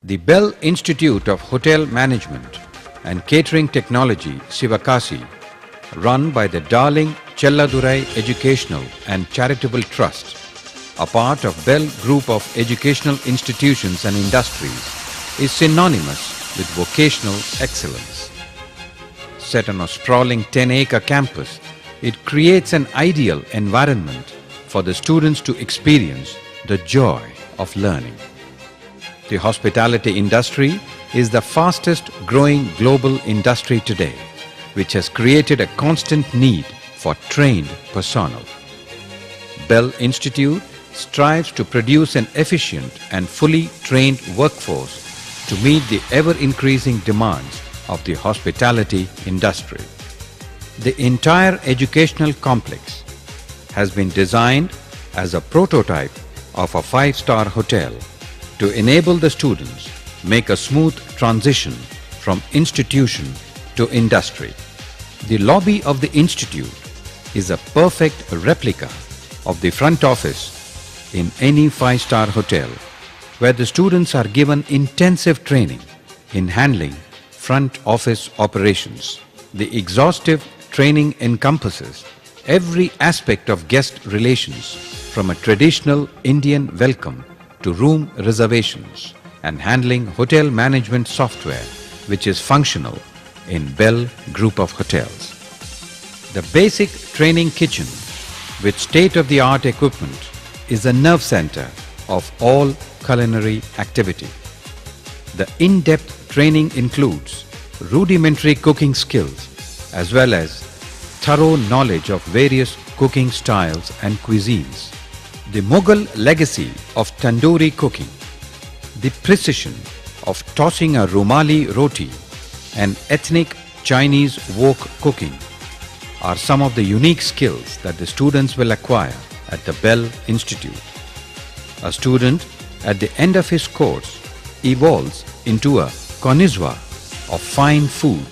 The Bell Institute of Hotel Management and Catering Technology, Sivakasi, run by the Darling Chelladurai Educational and Charitable Trust, a part of Bell Group of Educational Institutions and Industries, is synonymous with vocational excellence. Set on a sprawling 10-acre campus, it creates an ideal environment for the students to experience the joy of learning. The hospitality industry is the fastest growing global industry today, which has created a constant need for trained personnel. Bell Institute strives to produce an efficient and fully trained workforce to meet the ever-increasing demands of the hospitality industry. The entire educational complex has been designed as a prototype of a 5-star hotel to enable the students make a smooth transition from institution to industry. The lobby of the institute is a perfect replica of the front office in any 5-star hotel, where the students are given intensive training in handling front office operations. The exhaustive training encompasses every aspect of guest relations, from a traditional Indian welcome to room reservations and handling hotel management software, which is functional in Bell Group of Hotels. The basic training kitchen with state-of-the-art equipment is the nerve center of all culinary activity. The in-depth training includes rudimentary cooking skills as well as thorough knowledge of various cooking styles and cuisines. The Mughal legacy of tandoori cooking, the precision of tossing a Rumali roti, and ethnic Chinese wok cooking are some of the unique skills that the students will acquire at the Bell Institute. A student at the end of his course evolves into a connoisseur of fine food,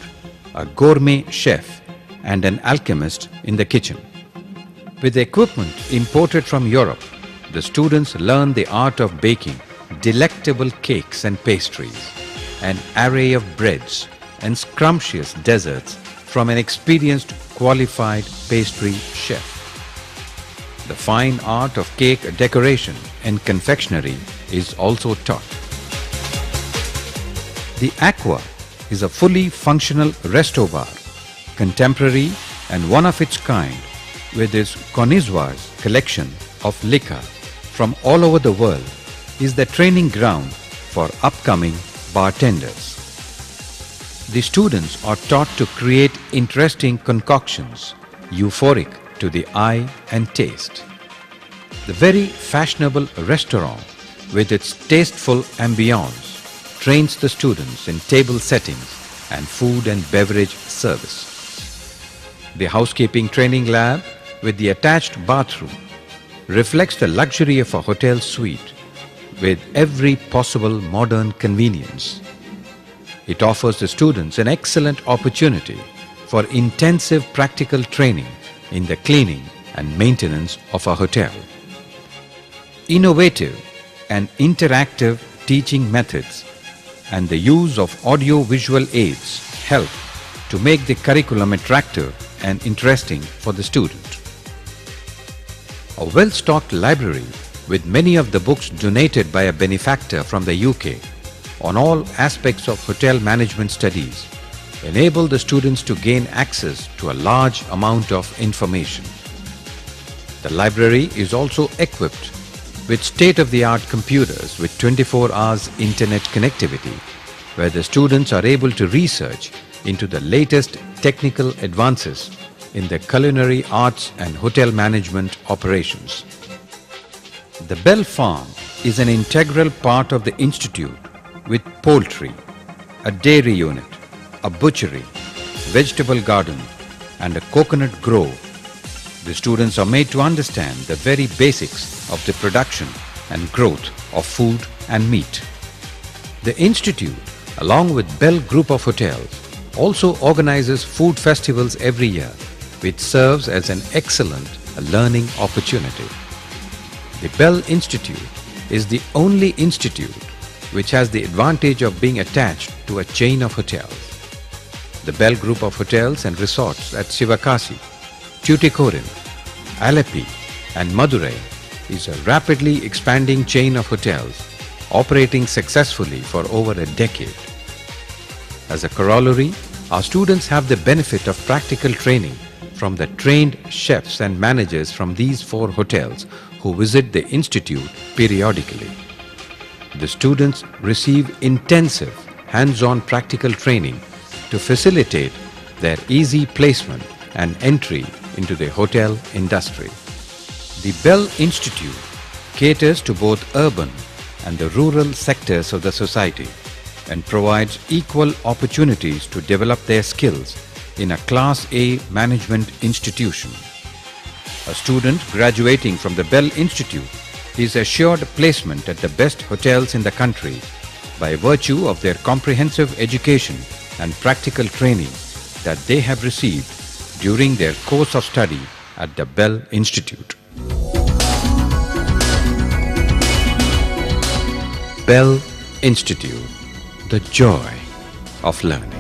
a gourmet chef, and an alchemist in the kitchen. With equipment imported from Europe, the students learn the art of baking delectable cakes and pastries, an array of breads and scrumptious desserts from an experienced qualified pastry chef. The fine art of cake decoration and confectionery is also taught. The Aqua is a fully functional resto bar, contemporary and one of its kind, with its connoisseur's collection of liquor from all over the world, is the training ground for upcoming bartenders. The students are taught to create interesting concoctions, euphoric to the eye and taste. The very fashionable restaurant, with its tasteful ambience, trains the students in table settings and food and beverage service. The housekeeping training lab, with the attached bathroom, reflects the luxury of a hotel suite with every possible modern convenience. It offers the students an excellent opportunity for intensive practical training in the cleaning and maintenance of a hotel. Innovative and interactive teaching methods and the use of audio-visual aids help to make the curriculum attractive and interesting for the student. A well-stocked library with many of the books donated by a benefactor from the UK on all aspects of hotel management studies enable the students to gain access to a large amount of information. The library is also equipped with state-of-the-art computers with 24 hours internet connectivity, where the students are able to research into the latest technical advances in the culinary arts and hotel management operations. The Bell Farm is an integral part of the institute, with poultry, a dairy unit, a butchery, vegetable garden, and a coconut grove. The students are made to understand the very basics of the production and growth of food and meat. The institute, along with Bell Group of Hotels, also organizes food festivals every year, which serves as an excellent learning opportunity. The Bell Institute is the only institute which has the advantage of being attached to a chain of hotels. The Bell Group of Hotels and Resorts at Sivakasi, Tuticorin, Alleppey and Madurai is a rapidly expanding chain of hotels operating successfully for over a decade. As a corollary, our students have the benefit of practical training from the trained chefs and managers from these 4 hotels who visit the institute periodically. The students receive intensive hands-on practical training to facilitate their easy placement and entry into the hotel industry. The Bell Institute caters to both urban and the rural sectors of the society and provides equal opportunities to develop their skills in a Class A management institution. A student graduating from the Bell Institute is assured placement at the best hotels in the country by virtue of their comprehensive education and practical training that they have received during their course of study at the Bell Institute. Bell Institute, the joy of learning.